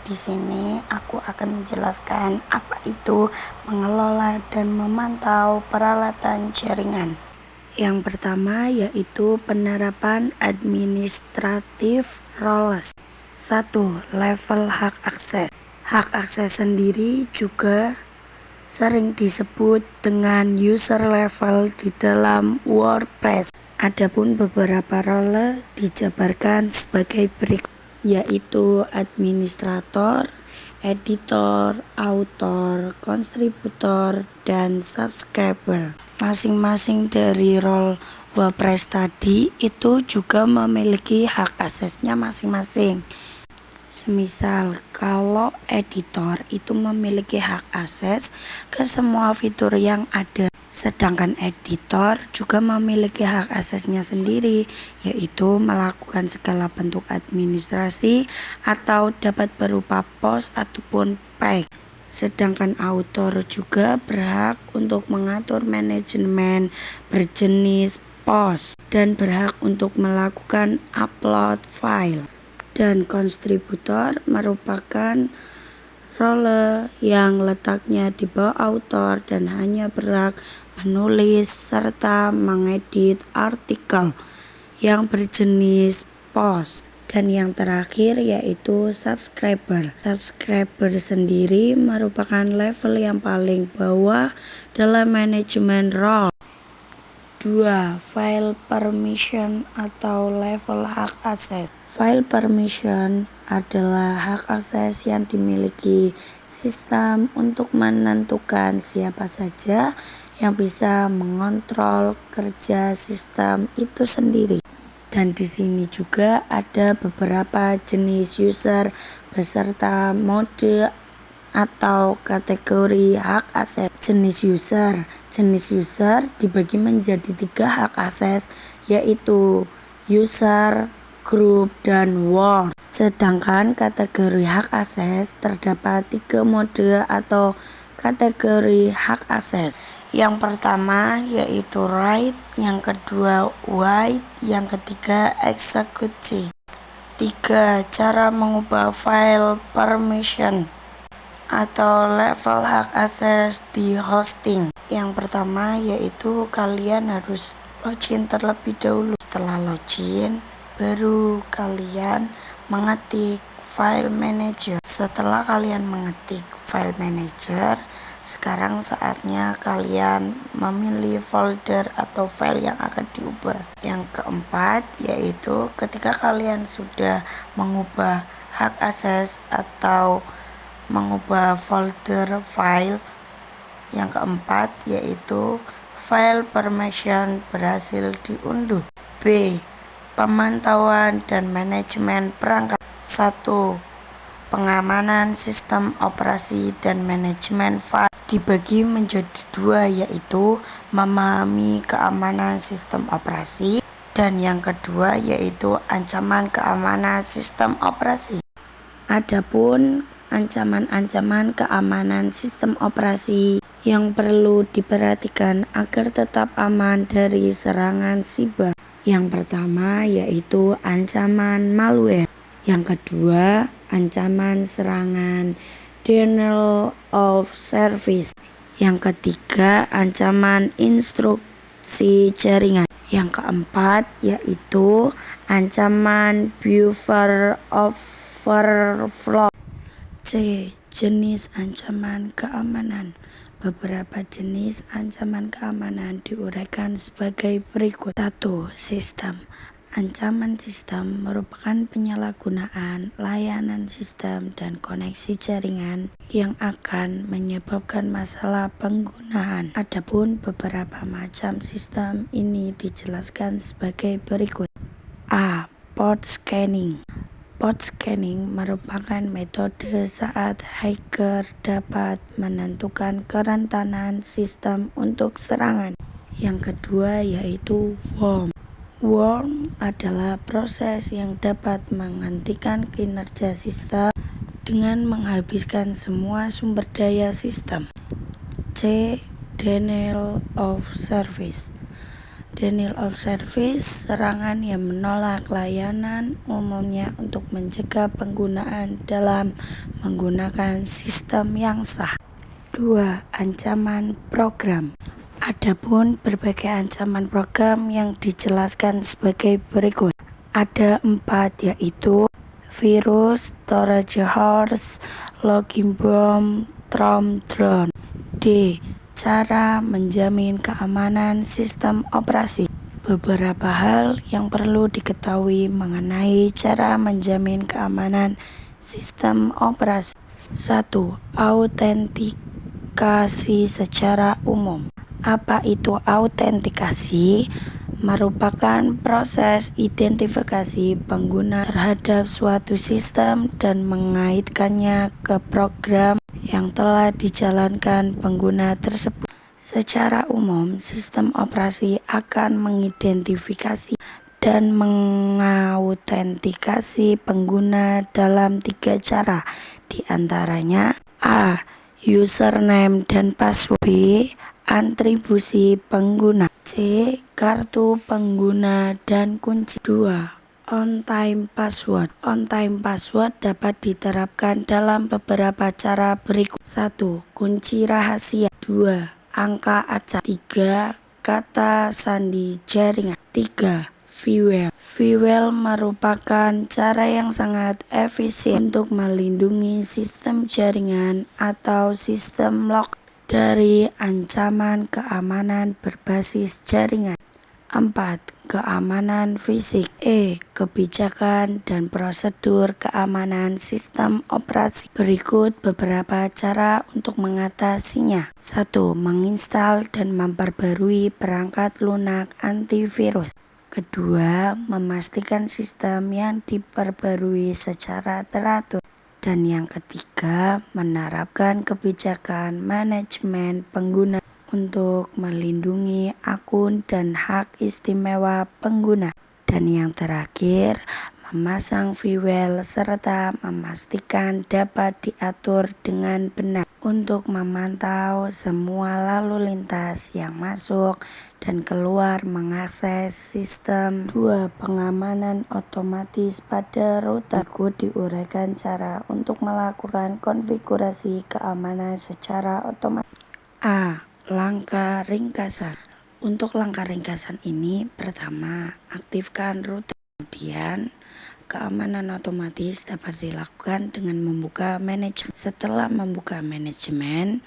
di sini aku akan menjelaskan apa itu mengelola dan memantau peralatan jaringan. Yang pertama yaitu penerapan administratif roles. 1. Level hak akses. Hak akses sendiri juga sering disebut dengan user level di dalam WordPress. Adapun beberapa role dijabarkan sebagai berikut, yaitu administrator, editor, author, kontributor, dan subscriber. Masing-masing dari role WordPress tadi itu juga memiliki hak aksesnya masing-masing. Semisal kalau editor itu memiliki hak akses ke semua fitur yang ada, sedangkan editor juga memiliki hak aksesnya sendiri, yaitu melakukan segala bentuk administrasi atau dapat berupa post ataupun page. Sedangkan author juga berhak untuk mengatur manajemen berjenis post dan berhak untuk melakukan upload file. Dan kontributor merupakan role yang letaknya di bawah author dan hanya berhak menulis serta mengedit artikel yang berjenis post. Dan yang terakhir yaitu subscriber. Subscriber sendiri merupakan level yang paling bawah dalam manajemen role. 2. File permission atau level hak akses. File permission adalah hak akses yang dimiliki sistem untuk menentukan siapa saja yang bisa mengontrol kerja sistem itu sendiri. Dan di sini juga ada beberapa jenis user beserta mode atau kategori hak akses. Jenis user dibagi menjadi 3 hak akses, yaitu user, group, dan world. Sedangkan kategori hak akses terdapat 3 mode atau kategori hak akses. Yang pertama yaitu write, yang kedua write, yang ketiga execute. 3. Cara mengubah file permission atau level hak akses di hosting. Yang pertama yaitu kalian harus login terlebih dahulu. Setelah login, baru kalian mengetik file manager. Setelah kalian mengetik file manager, sekarang saatnya kalian memilih folder atau file yang akan diubah. Yang keempat yaitu ketika kalian sudah mengubah hak akses atau mengubah folder file, yang keempat yaitu file permission berhasil diunduh. B. Pemantauan dan manajemen perangkat. 1. Pengamanan sistem operasi dan manajemen file dibagi menjadi 2, yaitu memahami keamanan sistem operasi, dan yang kedua yaitu ancaman keamanan sistem operasi. Adapun ancaman-ancaman keamanan sistem operasi yang perlu diperhatikan agar tetap aman dari serangan siber. Yang pertama yaitu ancaman malware. Yang kedua, ancaman serangan denial of service. Yang ketiga, ancaman instruksi jaringan. Yang keempat yaitu ancaman buffer overflow. C. Jenis ancaman keamanan. Beberapa jenis ancaman keamanan diuraikan sebagai berikut. 1. Sistem. Ancaman sistem merupakan penyalahgunaan layanan sistem dan koneksi jaringan yang akan menyebabkan masalah penggunaan. Adapun beberapa macam sistem ini dijelaskan sebagai berikut. A. Port scanning. Port scanning merupakan metode saat hacker dapat menentukan kerentanan sistem untuk serangan. Yang kedua yaitu worm. Worm adalah proses yang dapat menghentikan kinerja sistem dengan menghabiskan semua sumber daya sistem. C. Denial of service. Denial of service, serangan yang menolak layanan, umumnya untuk mencegah penggunaan dalam menggunakan sistem yang sah. 2. Ancaman program. Adapun berbagai ancaman program yang dijelaskan sebagai berikut. Ada 4, yaitu virus, storage horse, login bomb, Trump drone. D. Cara menjamin keamanan sistem operasi. Beberapa hal yang perlu diketahui mengenai cara menjamin keamanan sistem operasi. 1. Autentikasi secara umum. Apa itu autentikasi? Merupakan proses identifikasi pengguna terhadap suatu sistem dan mengaitkannya ke program yang telah dijalankan pengguna tersebut. Secara umum, sistem operasi akan mengidentifikasi dan mengautentikasi pengguna dalam 3 cara, di antaranya A. Username dan password. B. Atribusi pengguna. C. Kartu pengguna dan kunci. 2. On-time password. On-time password dapat diterapkan dalam beberapa cara berikut. 1. Kunci rahasia. 2. Angka acak. 3. Kata sandi jaringan. 3. VWAL. VWAL merupakan cara yang sangat efisien untuk melindungi sistem jaringan atau sistem lock dari ancaman keamanan berbasis jaringan. 4. Keamanan fisik. Kebijakan dan prosedur keamanan sistem operasi. Berikut beberapa cara untuk mengatasinya. 1. Menginstal dan memperbarui perangkat lunak antivirus. Kedua, memastikan sistem yang diperbarui secara teratur. Dan yang ketiga, menerapkan kebijakan manajemen pengguna untuk melindungi akun dan hak istimewa pengguna. Dan yang terakhir, memasang VWAL serta memastikan dapat diatur dengan benar untuk memantau semua lalu lintas yang masuk dan keluar mengakses sistem. 2. Pengamanan otomatis pada router. Berikut diuraikan cara untuk melakukan konfigurasi keamanan secara otomatis. A. Langkah ringkasan. Untuk langkah ringkasan ini, pertama, aktifkan router. Kemudian, keamanan otomatis dapat dilakukan dengan membuka manajemen. Setelah membuka manajemen,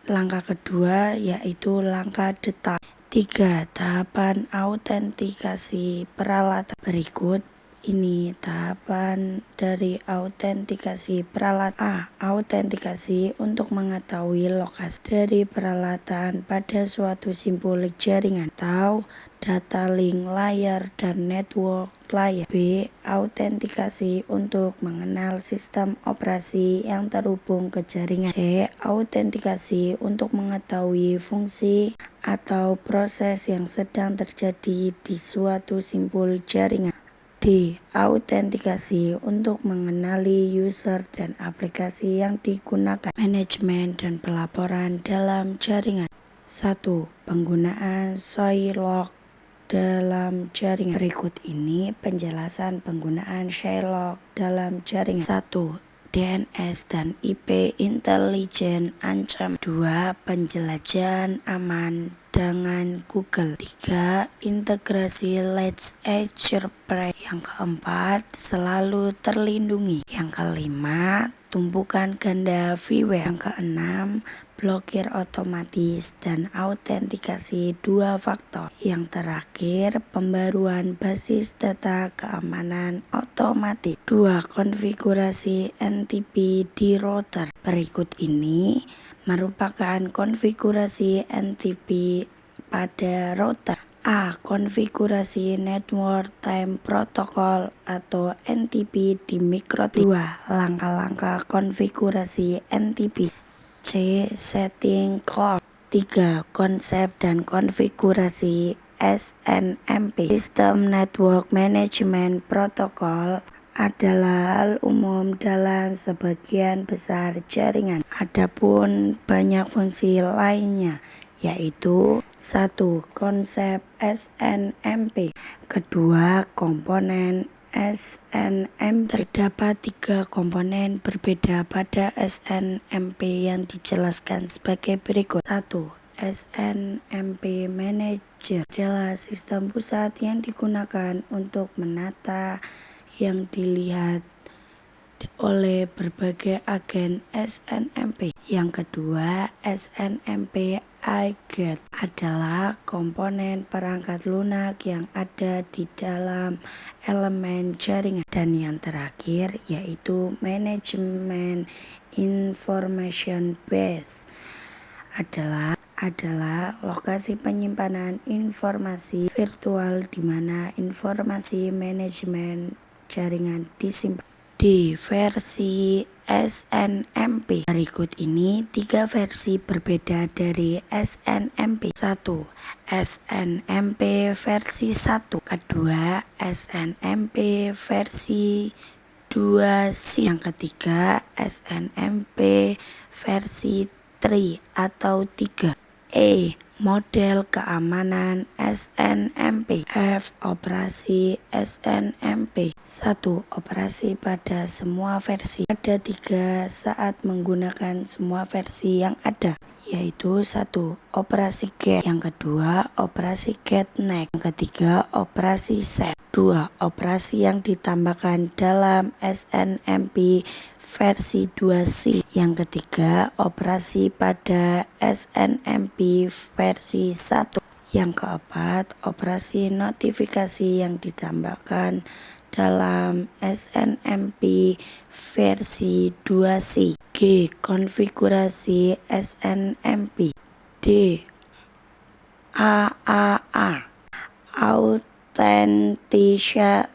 langkah kedua yaitu langkah detail. 3. Tahapan autentikasi peralatan. Berikut ini tahapan dari autentikasi peralatan. A. Autentikasi untuk mengetahui lokasi dari peralatan pada suatu simpul jaringan atau data link layer dan network layer. B. Autentikasi untuk mengenal sistem operasi yang terhubung ke jaringan. C. Autentikasi untuk mengetahui fungsi atau proses yang sedang terjadi di suatu simpul jaringan. D. Autentikasi untuk mengenali user dan aplikasi yang digunakan. Manajemen dan pelaporan dalam jaringan. 1. Penggunaan Shylock dalam jaringan. Berikut ini penjelasan penggunaan Shylock dalam jaringan. 1. DNS dan IP intelijen ancam. 2. Penjelajahan aman dengan Google. 3. Integrasi Let's Azure Prey. Yang keempat, selalu terlindungi. Yang kelima, tumpukan ganda VWAL. Yang keenam, blokir otomatis dan autentikasi 2 faktor. Yang terakhir, pembaruan basis data keamanan otomatis. 2. Konfigurasi NTP di router. Berikut ini merupakan konfigurasi NTP pada router. A. Konfigurasi Network Time Protocol atau NTP di MikroTik. 2. Langkah-langkah konfigurasi NTP. C. Setting clock. 3. Konsep dan konfigurasi SNMP. Sistem Network Management Protocol adalah hal umum dalam sebagian besar jaringan. Adapun banyak fungsi lainnya, yaitu 1. Konsep SNMP. Kedua, komponen SNMP. Terdapat 3 komponen berbeda pada SNMP yang dijelaskan sebagai berikut. 1. SNMP Manager adalah sistem pusat yang digunakan untuk menata yang dilihat oleh berbagai agen SNMP. Yang kedua, SNMP iGate adalah komponen perangkat lunak yang ada di dalam elemen jaringan. Dan yang terakhir yaitu Management Information Base adalah lokasi penyimpanan informasi virtual di mana informasi manajemen jaringan disimpan. Di versi SNMP berikut ini 3 versi berbeda dari SNMP. 1. SNMP versi 1. Kedua, SNMP versi 2C. Yang ketiga, SNMP versi 3 atau 3. Model keamanan SNMP. Operasi SNMP. 1. Operasi pada semua versi. Ada 3 saat menggunakan semua versi yang ada, yaitu 1. Operasi get. Yang kedua, operasi get next. Yang ketiga, operasi set. 2. Operasi yang ditambahkan dalam SNMP versi 2C. Yang ketiga, operasi pada SNMP versi 1. Yang keempat, operasi notifikasi yang ditambahkan dalam SNMP versi 2C. G. Konfigurasi SNMP. D. AAA Authentication,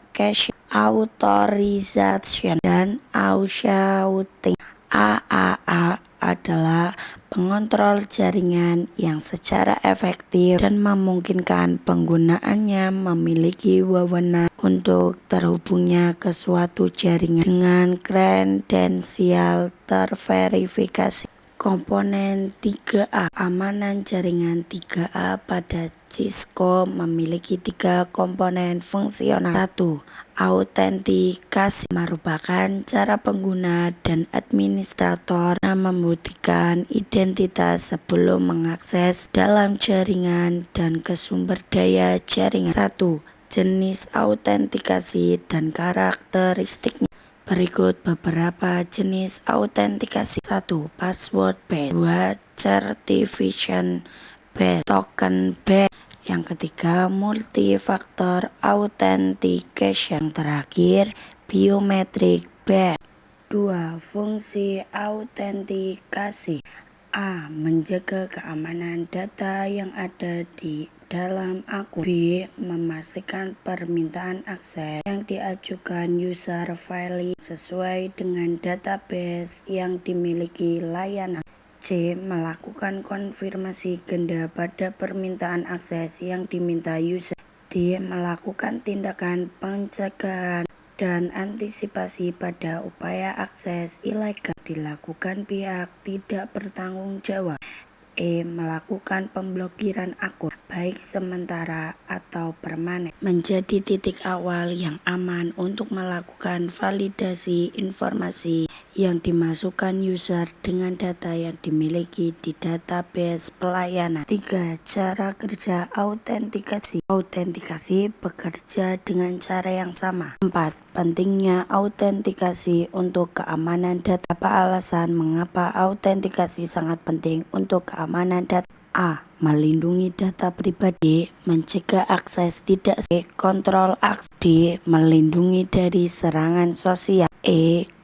Authorization, dan Authentication. AAA adalah pengontrol jaringan yang secara efektif dan memungkinkan penggunaannya memiliki wewenang untuk terhubungnya ke suatu jaringan dengan kredensial terverifikasi. Komponen 3A. Keamanan jaringan 3A pada Cisco memiliki 3 komponen fungsional. 1. Autentikasi merupakan cara pengguna dan administrator membuktikan identitas sebelum mengakses dalam jaringan dan ke sumber daya jaringan. 1. Jenis autentikasi dan karakteristiknya. Berikut beberapa jenis autentikasi. 1. Password based. 2. Certification based. Token based. Yang ketiga, multi-factor authentication. Yang terakhir, biometric based. 2. Fungsi autentikasi. A. Menjaga keamanan data yang ada di dalam akun. B. Memastikan permintaan akses yang diajukan user valid sesuai dengan database yang dimiliki layanan. C. Melakukan konfirmasi ganda pada permintaan akses yang diminta user. D. Melakukan tindakan pencegahan dan antisipasi pada upaya akses ilegal dilakukan pihak tidak bertanggung jawab. Melakukan pemblokiran akun, baik sementara atau permanen, menjadi titik awal yang aman untuk melakukan validasi informasi yang dimasukkan user dengan data yang dimiliki di database pelayanan. 3. Cara kerja autentikasi. Autentikasi bekerja dengan cara yang sama. 4. Pentingnya autentikasi untuk keamanan data. Apa alasan mengapa autentikasi sangat penting untuk keamanan data? A. Melindungi data pribadi. Mencegah akses tidak sah. Kontrol akses. D. Melindungi dari serangan sosial.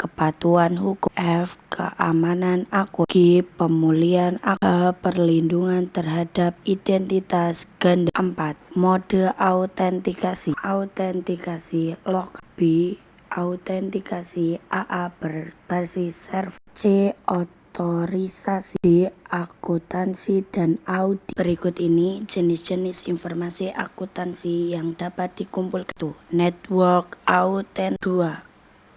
Kepatuhan hukum. F. Keamanan akun. G. Pemulihan akun. Perlindungan terhadap identitas ganda. 4. Mode autentikasi. Autentikasi lokal. B. Autentikasi AA berbasis server. C. Otorisasi. D. Akuntansi dan audit. Berikut ini jenis-jenis informasi akuntansi yang dapat dikumpulkan. 1. Network Authentic. 2.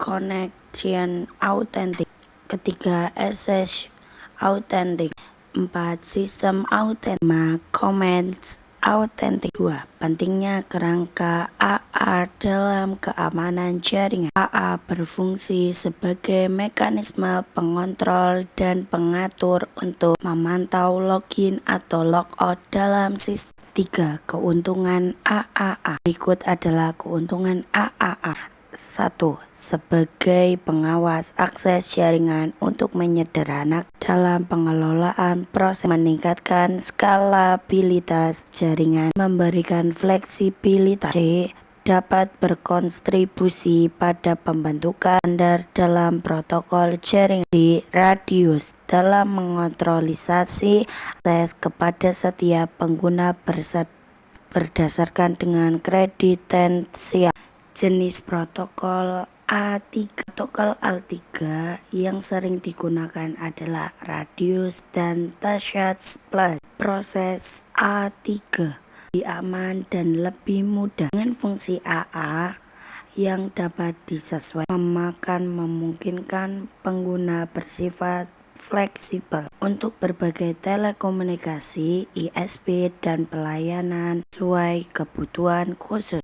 Connection Authentic. Ketiga, Access Authentic. 4. Sistem autentik. 5. Comments autentik. 2. Pentingnya kerangka AA dalam keamanan jaringan. AA berfungsi sebagai mekanisme pengontrol dan pengatur untuk memantau login atau logout dalam sistem. 3. Keuntungan AAA. Berikut adalah keuntungan AAA. 1. Sebagai pengawas akses jaringan untuk menyederhanakan dalam pengelolaan proses, meningkatkan skalabilitas jaringan, memberikan fleksibilitas. C. Dapat berkontribusi pada pembentukan standar dalam protokol jaringan. D. Radius dalam mengontrolisasi akses kepada setiap pengguna berdasarkan dengan kredensial. Jenis protokol A3. Protokol A3 yang sering digunakan adalah Radius dan TCP+. Proses A3 lebih aman dan lebih mudah dengan fungsi AA yang dapat disesuaikan, memungkinkan pengguna bersifat fleksibel untuk berbagai telekomunikasi, ISP, dan pelayanan sesuai kebutuhan khusus.